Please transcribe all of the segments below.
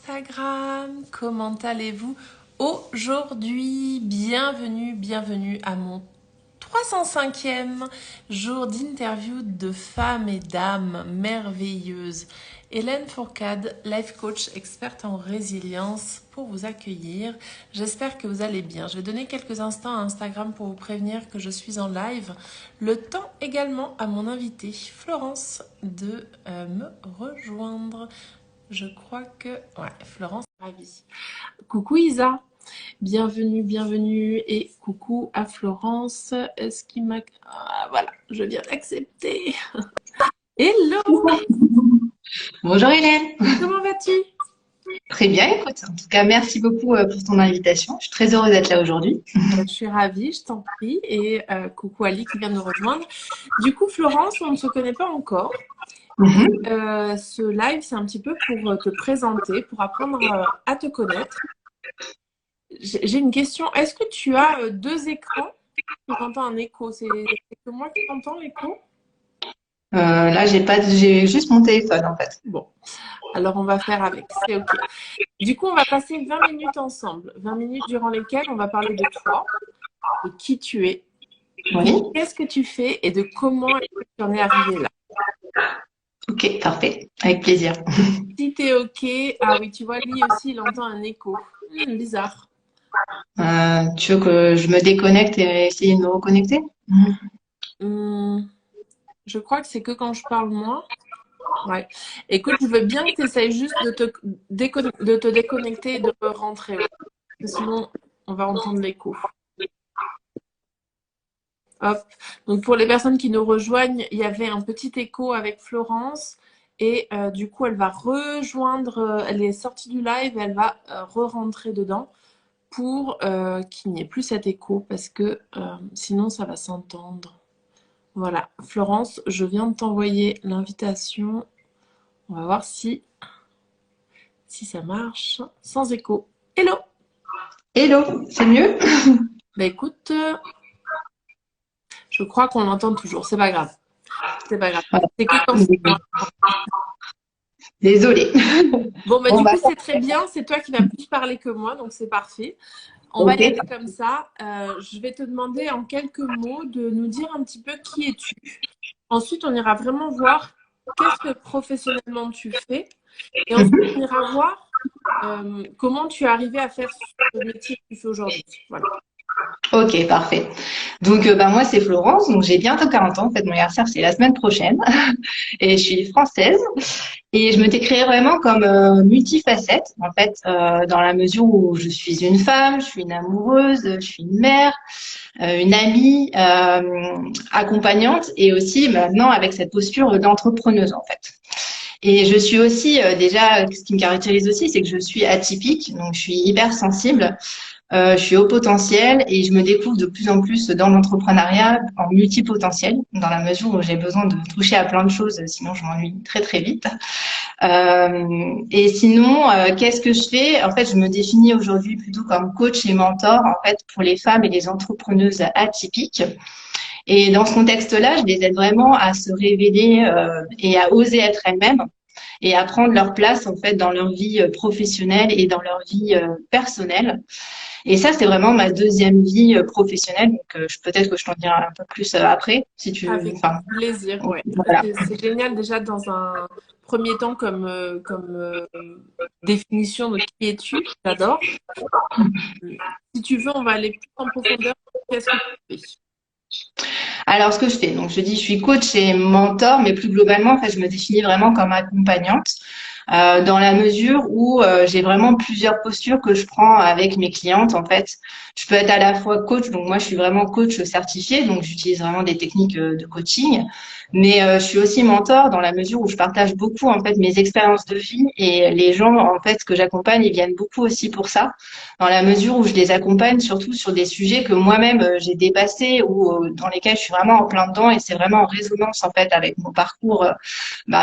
Instagram, comment allez-vous aujourd'hui? Bienvenue à mon 305e jour d'interview de femmes et dames merveilleuses. Hélène Fourcade, life coach experte en résilience pour vous accueillir. J'espère que vous allez bien. Je vais donner quelques instants à Instagram pour vous prévenir que je suis en live. Le temps également à mon invité Florence de me rejoindre. Je crois que... Ouais, Florence est ravie. Coucou Isa, bienvenue et coucou à Florence. Est-ce qu'il m'a... Ah, voilà, je viens d'accepter. Hello, Bonjour Hélène, comment vas-tu? très bien, écoute. En tout cas, merci beaucoup pour ton invitation. Je suis très heureuse d'être là aujourd'hui. Je suis ravie, je t'en prie. Et coucou Ali qui vient de nous rejoindre. Du coup, Florence, on ne se connaît pas encore. Mhm. Ce live, c'est un petit peu pour te présenter, pour apprendre à te connaître. J'ai une question. Est-ce que tu as deux écrans? J'entends un écho. C'est que moi qui t'entends l'écho? Là, j'ai juste mon téléphone en fait. Bon, alors on va faire avec. C'est OK. Du coup, on va passer 20 minutes ensemble. 20 minutes durant lesquelles on va parler de toi, de qui tu es, Oui, qu'est-ce que tu fais et de comment tu en es arrivé là. ok, parfait, avec plaisir. Si t'es OK, ah oui, tu vois, lui aussi, il entend un écho. Bizarre. Tu veux que je me déconnecte et essayer de me reconnecter? Hum, je crois que c'est que quand je parle moi. Ouais. Écoute, je veux bien que tu essayes juste de te déconnecter et de rentrer. Parce que sinon, on va entendre l'écho. Hop. Donc, pour les personnes qui nous rejoignent, il y avait un petit écho avec Florence. Et du coup, elle va rejoindre, elle est sortie du live, elle va re-rentrer dedans pour qu'il n'y ait plus cet écho parce que sinon, ça va s'entendre. Voilà. Florence, je viens de t'envoyer l'invitation. On va voir si ça marche sans écho. Hello! Hello, c'est mieux? Bah écoute, je crois qu'on l'entend toujours. C'est pas grave. C'est pas grave. C'est que quand c'est moi. Désolée. Bon, bah Bon, du bah, coup, c'est très bien. C'est toi qui vas plus parler que moi, donc c'est parfait. On va y aller ok. comme ça. Je vais te demander en quelques mots de nous dire un petit peu qui es-tu. Ensuite, on ira vraiment voir qu'est-ce que professionnellement tu fais. Et ensuite, on ira voir comment tu es arrivé à faire ce métier que tu fais aujourd'hui. Voilà. Ok, parfait. Donc, bah, moi, c'est Florence. Donc, j'ai bientôt 40 ans. En fait, mon anniversaire, c'est la semaine prochaine. Et je suis française. Et je me décrirais vraiment comme multifacette, en fait, dans la mesure où je suis une femme, je suis une amoureuse, je suis une mère, une amie, accompagnante, et aussi maintenant avec cette posture d'entrepreneuse, en fait. Et je suis aussi, déjà, ce qui me caractérise aussi, c'est que je suis atypique, donc je suis hypersensible. Je suis au potentiel et je me découvre de plus en plus dans l'entrepreneuriat en multipotentiel, dans la mesure où j'ai besoin de toucher à plein de choses, sinon je m'ennuie très très vite. Et sinon, qu'est-ce que je fais? En fait, je me définis aujourd'hui plutôt comme coach et mentor, en fait, pour les femmes et les entrepreneuses atypiques. Et dans ce contexte-là, je les aide vraiment à se révéler et à oser être elles-mêmes et à prendre leur place, en fait, dans leur vie professionnelle et dans leur vie personnelle. Et ça, c'est vraiment ma deuxième vie professionnelle. Donc, peut-être que je t'en dirai un peu plus après, si tu, Avec enfin, plaisir, ouais. voilà. C'est génial déjà dans un premier temps comme, définition de qui es-tu, j'adore. Si tu veux, on va aller plus en profondeur. Qu'est-ce que tu fais? Alors, ce que je fais, donc je dis, je suis coach et mentor, mais plus globalement, en fait, je me définis vraiment comme accompagnante, dans la mesure où j'ai vraiment plusieurs postures que je prends avec mes clientes. En fait, je peux être à la fois coach, donc moi, je suis vraiment coach certifié, donc j'utilise vraiment des techniques de coaching, mais je suis aussi mentor dans la mesure où je partage beaucoup en fait mes expériences de vie et les gens en fait que j'accompagne, ils viennent beaucoup aussi pour ça, dans la mesure où je les accompagne surtout sur des sujets que moi-même j'ai dépassés ou dans lesquels je suis vraiment en plein dedans et c'est vraiment en résonance en fait avec mon parcours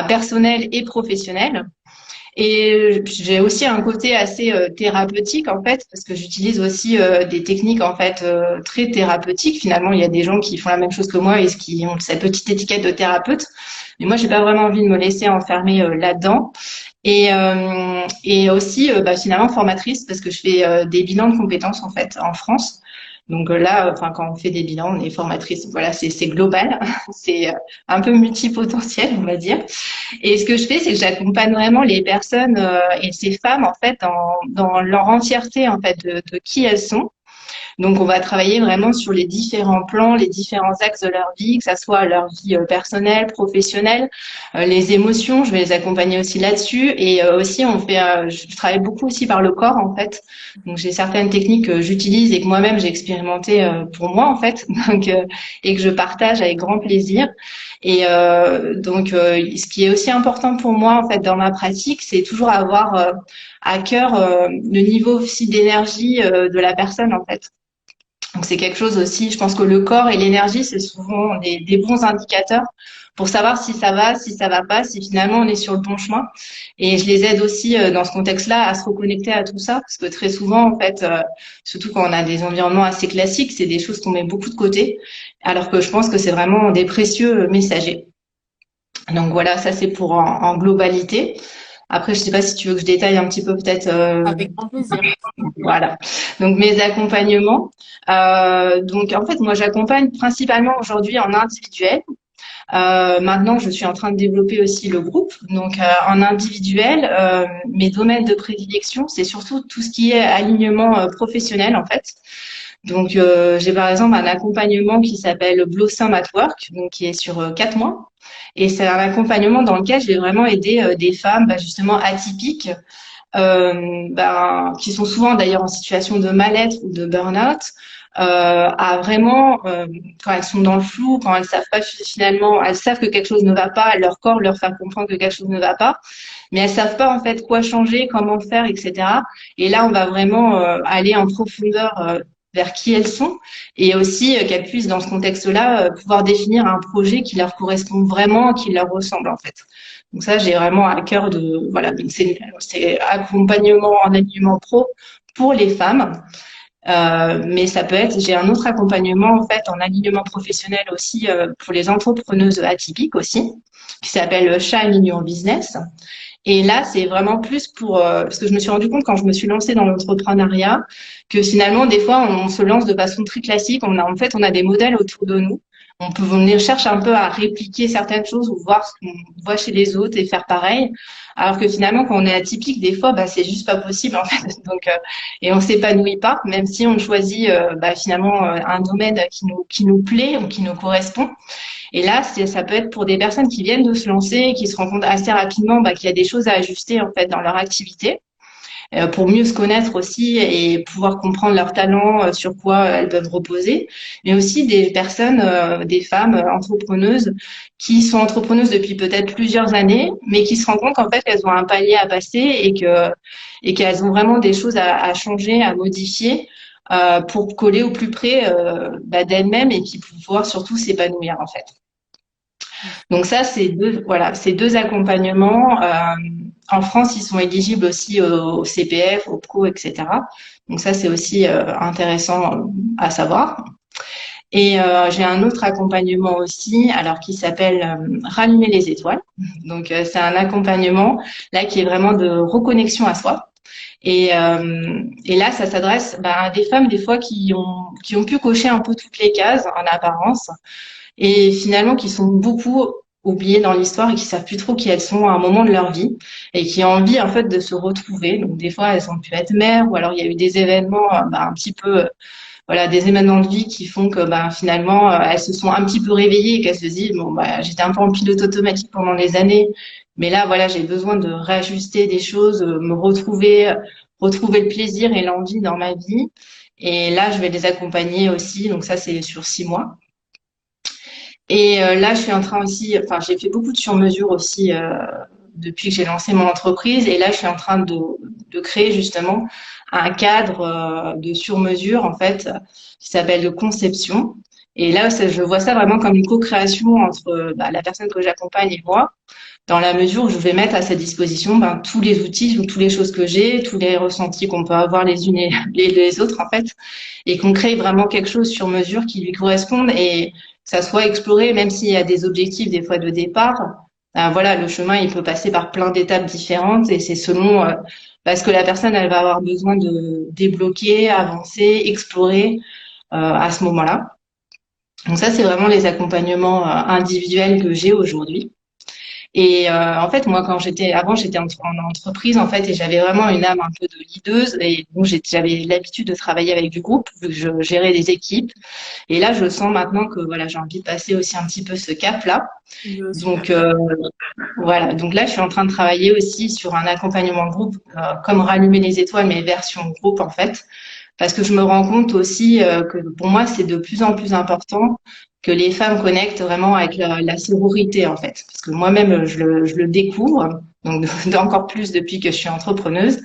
personnel et professionnel. Et j'ai aussi un côté assez thérapeutique en fait parce que j'utilise aussi des techniques en fait très thérapeutiques. Finalement, il y a des gens qui font la même chose que moi et qui ont cette petite étiquette de thérapeute. Mais moi, j'ai pas vraiment envie de me laisser enfermer là-dedans. Et aussi finalement formatrice parce que je fais des bilans de compétences en fait en France. Donc là, enfin quand on fait des bilans, on est formatrice. Voilà, c'est global, c'est un peu multipotentiel, on va dire. Et ce que je fais, c'est que j'accompagne vraiment les personnes et ces femmes en fait dans leur entièreté en fait de qui elles sont. Donc, on va travailler vraiment sur les différents plans, les différents axes de leur vie, que ça soit leur vie personnelle, professionnelle, les émotions. Je vais les accompagner aussi là-dessus. Et aussi, je travaille beaucoup aussi par le corps, en fait. Donc, j'ai certaines techniques que j'utilise et que moi-même j'ai expérimenté pour moi, en fait, donc et que je partage avec grand plaisir. Et ce qui est aussi important pour moi, en fait, dans ma pratique, c'est toujours avoir à cœur le niveau aussi d'énergie de la personne, en fait. Donc c'est quelque chose aussi, je pense que le corps et l'énergie, c'est souvent des bons indicateurs pour savoir si ça va, si ça va pas, si finalement on est sur le bon chemin. Et je les aide aussi dans ce contexte-là à se reconnecter à tout ça, parce que très souvent, en fait, surtout quand on a des environnements assez classiques, c'est des choses qu'on met beaucoup de côté, alors que je pense que c'est vraiment des précieux messagers. Donc voilà, ça c'est pour en globalité. Après, je sais pas si tu veux que je détaille un petit peu peut-être Avec grand plaisir. voilà. Donc mes accompagnements. Donc en fait, moi j'accompagne principalement aujourd'hui en individuel. Maintenant, je suis en train de développer aussi le groupe. Donc en individuel, mes domaines de prédilection, c'est surtout tout ce qui est alignement professionnel en fait. Donc j'ai par exemple un accompagnement qui s'appelle Blossom at Work, donc qui est sur 4 mois. Et c'est un accompagnement dans lequel je vais vraiment aider des femmes justement atypiques qui sont souvent d'ailleurs en situation de mal-être ou de burn-out, à vraiment, quand elles sont dans le flou, quand elles savent pas finalement, elles savent que quelque chose ne va pas, leur corps leur fait comprendre que quelque chose ne va pas, mais elles savent pas en fait quoi changer, comment faire, etc. Et là, on va vraiment aller en profondeur vers qui elles sont et aussi qu'elles puissent dans ce contexte-là pouvoir définir un projet qui leur correspond vraiment, qui leur ressemble en fait. Donc ça, j'ai vraiment à cœur de voilà, donc c'est accompagnement en alignement pro pour les femmes. Mais ça peut être, j'ai un autre accompagnement en fait en alignement professionnel aussi pour les entrepreneuses atypiques aussi, qui s'appelle Shine in Your Business. Et là, c'est vraiment plus pour parce que je me suis rendu compte quand je me suis lancée dans l'entrepreneuriat que finalement des fois on se lance de façon très classique. On a des modèles autour de nous. On peut venir chercher un peu à répliquer certaines choses ou voir ce qu'on voit chez les autres et faire pareil. Alors que finalement, quand on est atypique, des fois, c'est juste pas possible en fait. Donc, et on s'épanouit pas, même si on choisit finalement un domaine qui nous plaît ou qui nous correspond. Et là, ça peut être pour des personnes qui viennent de se lancer, qui se rendent compte assez rapidement qu'il y a des choses à ajuster en fait dans leur activité, pour mieux se connaître aussi et pouvoir comprendre leurs talents, sur quoi elles peuvent reposer. Mais aussi des personnes, des femmes entrepreneuses qui sont entrepreneuses depuis peut-être plusieurs années, mais qui se rendent compte qu'en fait elles ont un palier à passer et qu'elles ont vraiment des choses à changer, à modifier. Pour coller au plus près d'elles-mêmes et puis pour pouvoir surtout s'épanouir en fait. Donc ça, ces deux accompagnements. En France, ils sont éligibles aussi au CPF, au PRO, etc. Donc ça, c'est aussi intéressant à savoir. Et j'ai un autre accompagnement aussi, alors qui s'appelle Rallumer les étoiles. Donc c'est un accompagnement là qui est vraiment de reconnexion à soi. Et là, ça s'adresse à des femmes des fois qui ont pu cocher un peu toutes les cases en apparence et finalement qui sont beaucoup oubliées dans l'histoire et qui savent plus trop qui elles sont à un moment de leur vie et qui ont envie en fait de se retrouver. Donc des fois elles ont pu être mères ou alors il y a eu des événements un petit peu voilà des événements de vie qui font que finalement elles se sont un petit peu réveillées et qu'elles se disent bon j'étais un peu en pilote automatique pendant des années mais là voilà j'ai besoin de réajuster des choses, me retrouver le plaisir et l'envie dans ma vie et là je vais les accompagner aussi donc ça c'est sur 6 mois. Et là, je suis en train aussi, enfin, j'ai fait beaucoup de sur-mesure aussi depuis que j'ai lancé mon entreprise. Et là, je suis en train de créer justement un cadre de sur-mesure, en fait, qui s'appelle de conception. Et là, je vois ça vraiment comme une co-création entre la personne que j'accompagne et moi, dans la mesure où je vais mettre à sa disposition tous les outils ou toutes les choses que j'ai, tous les ressentis qu'on peut avoir les unes et les autres, en fait, et qu'on crée vraiment quelque chose sur mesure qui lui corresponde et que ça soit exploré, même s'il y a des objectifs des fois de départ, voilà, le chemin, il peut passer par plein d'étapes différentes et c'est selon parce que la personne, elle va avoir besoin de débloquer, avancer, explorer à ce moment-là. Donc ça, c'est vraiment les accompagnements individuels que j'ai aujourd'hui. Et en fait, moi, avant, j'étais en entreprise en fait, et j'avais vraiment une âme un peu de leaduse. Et donc, j'avais l'habitude de travailler avec du groupe, vu que je gérais des équipes. Et là, je sens maintenant que voilà, j'ai envie de passer aussi un petit peu ce cap-là. Super. Donc voilà. Donc là, je suis en train de travailler aussi sur un accompagnement de groupe, comme Rallumer les étoiles, mais version groupe en fait, parce que je me rends compte aussi que pour moi, c'est de plus en plus important que les femmes connectent vraiment avec la sororité, en fait. Parce que moi-même, je le découvre, donc encore plus depuis que je suis entrepreneuse,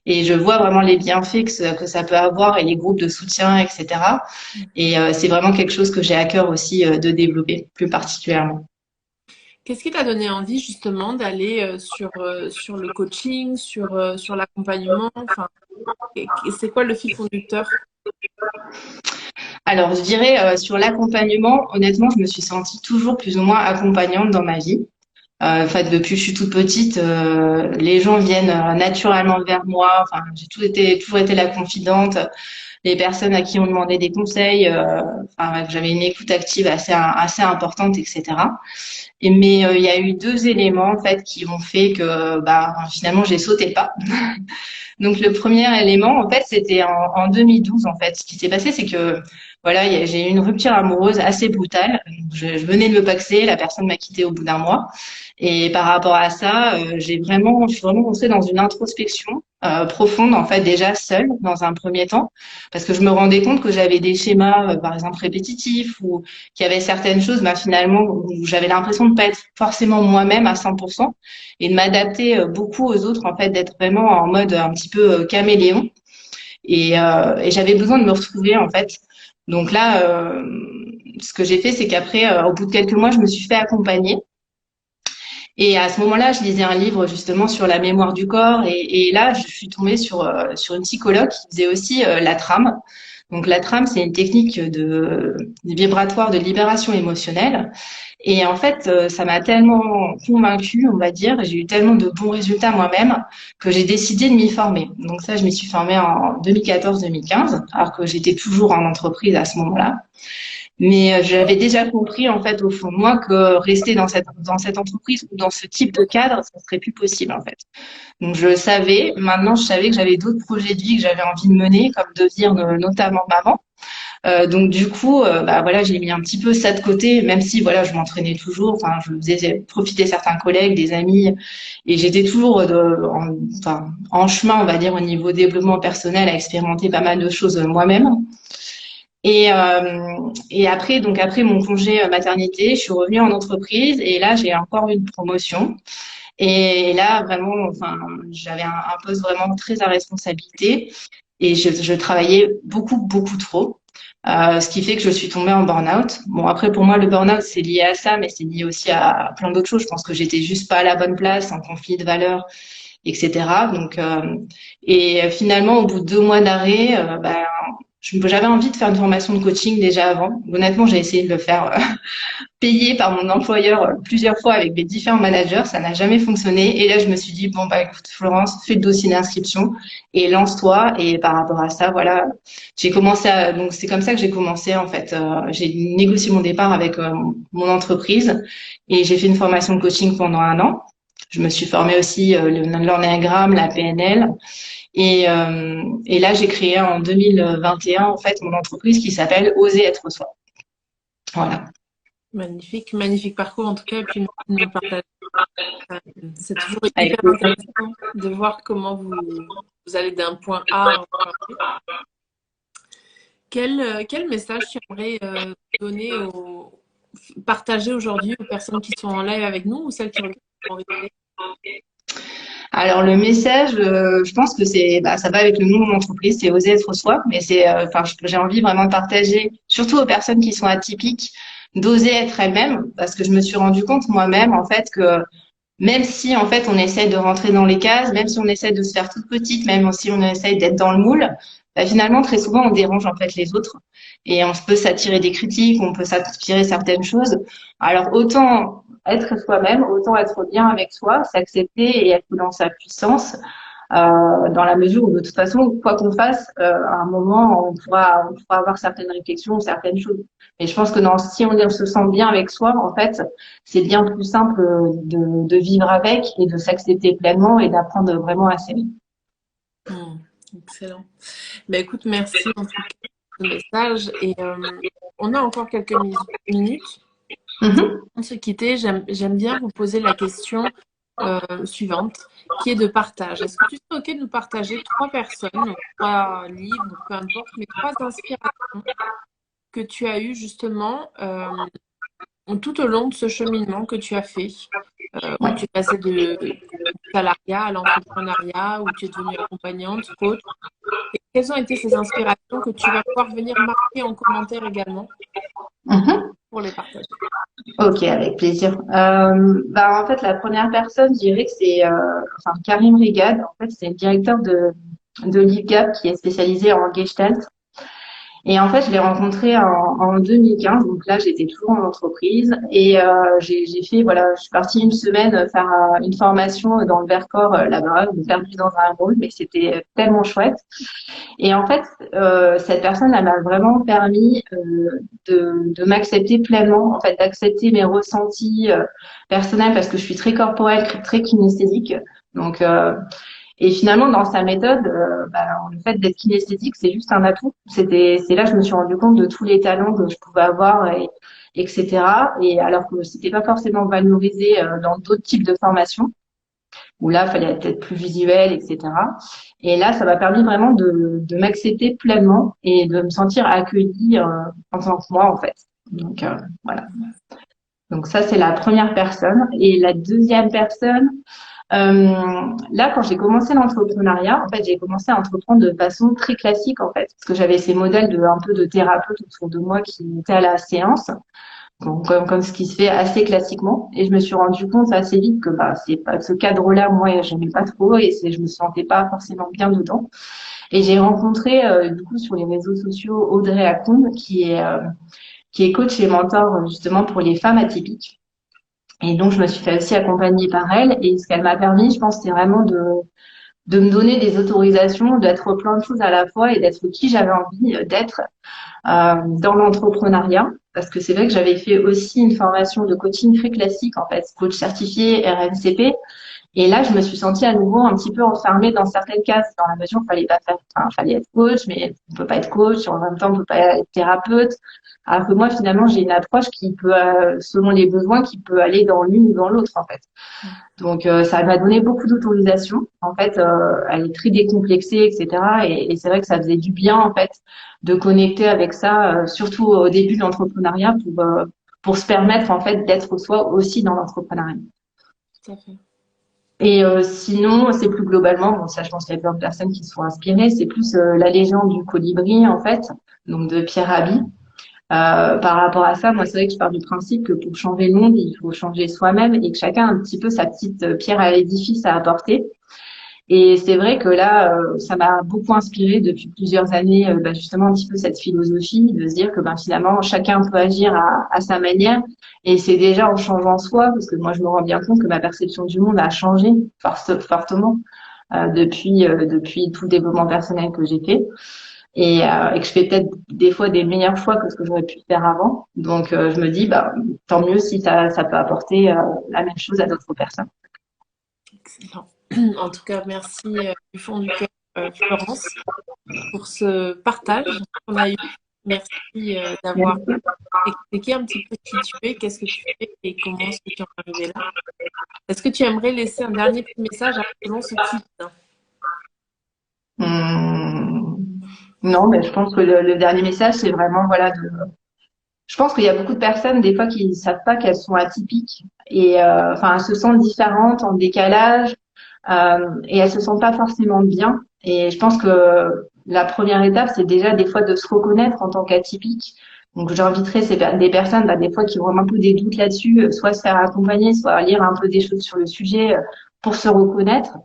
et je vois vraiment les bienfaits que ça peut avoir et les groupes de soutien, etc. Et c'est vraiment quelque chose que j'ai à cœur aussi de développer, plus particulièrement. Qu'est-ce qui t'a donné envie justement d'aller sur le coaching, sur l'accompagnement? Enfin, c'est quoi le fil conducteur? Alors, je dirais sur l'accompagnement, honnêtement, je me suis sentie toujours plus ou moins accompagnante dans ma vie. En fait, depuis que je suis toute petite, les gens viennent naturellement vers moi. Enfin, toujours été la confidente. Les personnes à qui on demandait des conseils, enfin, j'avais une écoute active assez importante, etc. Mais il y a eu deux éléments en fait qui ont fait que bah, finalement j'ai sauté le pas. Donc le premier élément en fait c'était en 2012 en fait. Ce qui s'est passé c'est que voilà j'ai eu une rupture amoureuse assez brutale. Je venais de me paxer, la personne m'a quitté au bout d'un mois. Et par rapport à ça, je suis vraiment rentrée dans une introspection profonde, en fait, déjà seule dans un premier temps, parce que je me rendais compte que j'avais des schémas, par exemple, répétitifs, ou qu'il y avait certaines choses, bah, finalement, où j'avais l'impression de pas être forcément moi-même à 100%, et de m'adapter beaucoup aux autres, en fait, d'être vraiment en mode un petit peu caméléon. Et j'avais besoin de me retrouver, en fait. Donc là, ce que j'ai fait, c'est qu'après, au bout de quelques mois, je me suis fait accompagner. Et à ce moment-là, je lisais un livre justement sur la mémoire du corps et là, je suis tombée sur une psychologue qui faisait aussi la trame. Donc la trame, c'est une technique de vibratoire de libération émotionnelle. Et en fait, ça m'a tellement convaincue, on va dire, et j'ai eu tellement de bons résultats moi-même que j'ai décidé de m'y former. Donc ça, je m'y suis formée en 2014-2015, alors que j'étais toujours en entreprise à ce moment-là. Mais j'avais déjà compris, en fait, au fond de moi, que rester dans cette entreprise ou dans ce type de cadre, ça serait plus possible, en fait. Donc, je le savais. Maintenant, je savais que j'avais d'autres projets de vie que j'avais envie de mener, comme devenir notamment maman. Donc, du coup, bah, voilà, j'ai mis un petit peu ça de côté, même si, voilà, je m'entraînais toujours. Enfin, je faisais profiter certains collègues, des amis, et j'étais toujours en chemin, on va dire, au niveau développement personnel, à expérimenter pas mal de choses moi-même. Et après, donc après mon congé maternité, je suis revenue en entreprise et là, j'ai encore eu une promotion. Et là, vraiment, enfin, j'avais un poste vraiment très à responsabilité et je travaillais beaucoup trop. Ce qui fait que je suis tombée en burn-out. Bon, après, pour moi, le burn-out, c'est lié à ça, mais c'est lié aussi à plein d'autres choses. Je pense que j'étais juste pas à la bonne place, en conflit de valeurs, etc. Donc, et finalement, au bout de 2 mois d'arrêt, bah, j'avais envie de faire une formation de coaching déjà avant. Honnêtement, j'ai essayé de le faire payer par mon employeur plusieurs fois avec mes différents managers. Ça n'a jamais fonctionné. Et là, je me suis dit, bon, bah, écoute, Florence, fais le dossier d'inscription et lance-toi. Et par rapport à ça, voilà, donc c'est comme ça que j'ai commencé, en fait. J'ai négocié mon départ avec mon entreprise et j'ai fait une formation de coaching pendant 1 an. Je me suis formée aussi l'ornéagramme, la PNL. Et là, j'ai créé en 2021 en fait mon entreprise qui s'appelle Oser être soi. Voilà. Magnifique, magnifique parcours en tout cas, et puis merci de nous partager. C'est toujours Avec hyper plaisir. intéressant de voir comment vous allez d'un point A à un point B. Quel message tu aimerais donner partager aujourd'hui aux personnes qui sont en live avec nous ou celles qui regardent en replay? Alors le message, je pense que ça va avec le nom de mon entreprise, c'est Oser être soi, mais enfin, j'ai envie vraiment de partager, surtout aux personnes qui sont atypiques, d'oser être elles-mêmes, parce que je me suis rendu compte moi-même en fait que même si en fait on essaie de rentrer dans les cases, même si on essaie de se faire toute petite, même si on essaie d'être dans le moule, bah, finalement, très souvent, on dérange en fait les autres et on peut s'attirer des critiques, on peut s'attirer certaines choses. Alors, autant être soi-même, autant être bien avec soi, s'accepter et être dans sa puissance, dans la mesure où de toute façon, quoi qu'on fasse, à un moment, on pourra avoir certaines réflexions, certaines choses. Et je pense que si on se sent bien avec soi, en fait, c'est bien plus simple de vivre avec et de s'accepter pleinement et d'apprendre vraiment à s'aimer. Hmm, excellent. Ben, écoute, merci en tout cas pour ce message. Et on a encore quelques minutes. Mhm. Avant de se quitter, j'aime bien vous poser la question suivante, qui est de partage. Est-ce que tu serais OK de nous partager trois personnes, ou trois livres, peu importe, mais trois inspirations que tu as eues justement tout au long de ce cheminement que tu as fait, où Ouais. tu es passée du salariat à l'entrepreneuriat, où tu es devenue accompagnante, coach. Et quelles ont été ces inspirations que tu vas pouvoir venir marquer en commentaire également Mhm. pour les partager? Ok, avec plaisir. Bah, en fait, la première personne, je dirais que c'est enfin, Karim Rigad. En fait, c'est le directeur de l'IFGAP qui est spécialisé en Gestalt. Et en fait, je l'ai rencontré en 2015. Donc là, j'étais toujours en entreprise et j'ai fait, voilà, je suis partie une semaine faire une formation dans le Vercors là-bas, perdue dans un rôle, mais c'était tellement chouette. Et en fait, cette personne, elle m'a vraiment permis de m'accepter pleinement, en fait, d'accepter mes ressentis personnels parce que je suis très corporelle, très kinesthésique. Donc, et finalement, dans sa méthode, bah, le fait d'être kinesthésique, c'est juste un atout. C'est là que je me suis rendu compte de tous les talents que je pouvais avoir, etc. Et alors que c'était pas forcément valorisé dans d'autres types de formations, où là, il fallait être plus visuel, etc. Et là, ça m'a permis vraiment de m'accepter pleinement et de me sentir accueillie en tant que moi, en fait. Donc, voilà. Donc ça, c'est la première personne. Et la deuxième personne, là, quand j'ai commencé l'entrepreneuriat, en fait, j'ai commencé à entreprendre de façon très classique, en fait, parce que j'avais ces modèles de un peu de thérapeutes autour de moi qui étaient à la séance, donc comme ce qui se fait assez classiquement. Et je me suis rendu compte assez vite que bah c'est pas ce cadre-là, moi, j'aimais pas trop et je me sentais pas forcément bien dedans. Et j'ai rencontré du coup sur les réseaux sociaux Audrey Acombe, qui est coach et mentor justement pour les femmes atypiques. Et donc, je me suis fait aussi accompagner par elle. Et ce qu'elle m'a permis, je pense, c'est vraiment de me donner des autorisations, d'être plein de choses à la fois et d'être qui j'avais envie d'être dans l'entrepreneuriat. Parce que c'est vrai que j'avais fait aussi une formation de coaching très classique, en fait, coach certifié RNCP. Et là, je me suis sentie à nouveau un petit peu enfermée dans certaines cases, dans la mesure où fallait pas faire, enfin, fallait être coach, mais on peut pas être coach, en même temps, on peut pas être thérapeute. Alors que moi, finalement, j'ai une approche qui peut, selon les besoins, qui peut aller dans l'une ou dans l'autre, en fait. Donc, ça m'a donné beaucoup d'autorisation. En fait, elle est très décomplexée, etc. Et c'est vrai que ça faisait du bien, en fait, de connecter avec ça, surtout au début de l'entrepreneuriat, pour se permettre, en fait, d'être soi aussi dans l'entrepreneuriat. Tout à fait. Et sinon, c'est plus globalement, bon, ça, je pense qu'il y a plein de personnes qui se sont inspirées, c'est plus la légende du colibri, en fait, donc de Pierre Rabhi. Par rapport à ça, moi, c'est vrai que je pars du principe que pour changer le monde, il faut changer soi-même et que chacun a un petit peu sa petite pierre à l'édifice à apporter. Et c'est vrai que là, ça m'a beaucoup inspiré depuis plusieurs années, bah, justement, un petit peu cette philosophie de se dire que ben, finalement, chacun peut agir à sa manière. Et c'est déjà en changeant soi, parce que moi, je me rends bien compte que ma perception du monde a changé fortement depuis tout le développement personnel que j'ai fait. Et que je fais peut-être des fois des meilleurs choix que ce que j'aurais pu faire avant. Donc, je me dis, bah, tant mieux si ça peut apporter la même chose à d'autres personnes. Excellent. En tout cas, merci du fond du cœur, Florence, pour ce partage qu'on a eu. Merci d'avoir expliqué un petit peu qui tu es, qu'est-ce que tu fais et comment est-ce que tu en es arrivé là. Est-ce que tu aimerais laisser un dernier petit message avant que l'on se quitte? Hum, non, mais je pense que le dernier message, c'est vraiment, voilà, je pense qu'il y a beaucoup de personnes, des fois, qui ne savent pas qu'elles sont atypiques et, enfin, elles se sentent différentes, en décalage, et elles se sentent pas forcément bien. Et je pense que la première étape, c'est déjà des fois de se reconnaître en tant qu'atypique. Donc, j'inviterais des personnes, bah, des fois, qui ont un peu des doutes là-dessus, soit se faire accompagner, soit lire un peu des choses sur le sujet pour se reconnaître.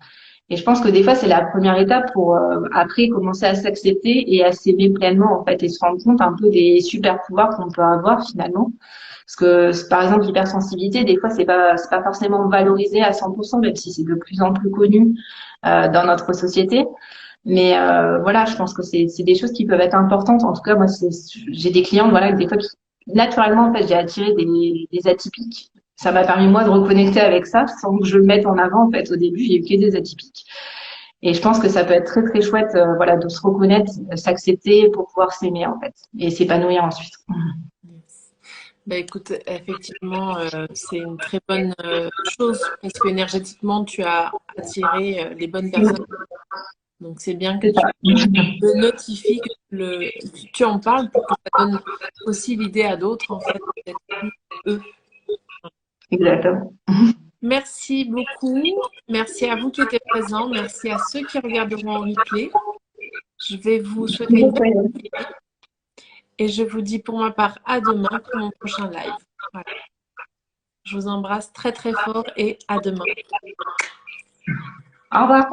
Et je pense que des fois, c'est la première étape pour après commencer à s'accepter et à s'aimer pleinement, en fait, et se rendre compte un peu des super pouvoirs qu'on peut avoir finalement. Parce que, par exemple, l'hypersensibilité, des fois, c'est pas forcément valorisé à 100%, même si c'est de plus en plus connu dans notre société. Mais voilà, je pense que c'est des choses qui peuvent être importantes. En tout cas, moi, j'ai des clientes, voilà, des fois qui naturellement, en fait, j'ai attiré des atypiques. Ça m'a permis moi de reconnecter avec ça sans que je le mette en avant. En fait, au début, j'ai eu que des atypiques. Et je pense que ça peut être très très chouette, voilà, de se reconnaître, s'accepter pour pouvoir s'aimer en fait et s'épanouir ensuite. Yes. Bah écoute, effectivement, c'est une très bonne chose parce que énergétiquement, tu as attiré les bonnes personnes. Donc c'est bien que C'est tu ça. le notifies, tu en parles pour que ça donne aussi l'idée à d'autres, en fait, d'être plus eux. Exactement. Merci beaucoup. Merci à vous qui étiez présents. Merci à ceux qui regarderont en replay. Je vais vous souhaiter une bonne journée et je vous dis pour ma part à demain pour mon prochain live. Voilà. Je vous embrasse très très fort et à demain. Au revoir.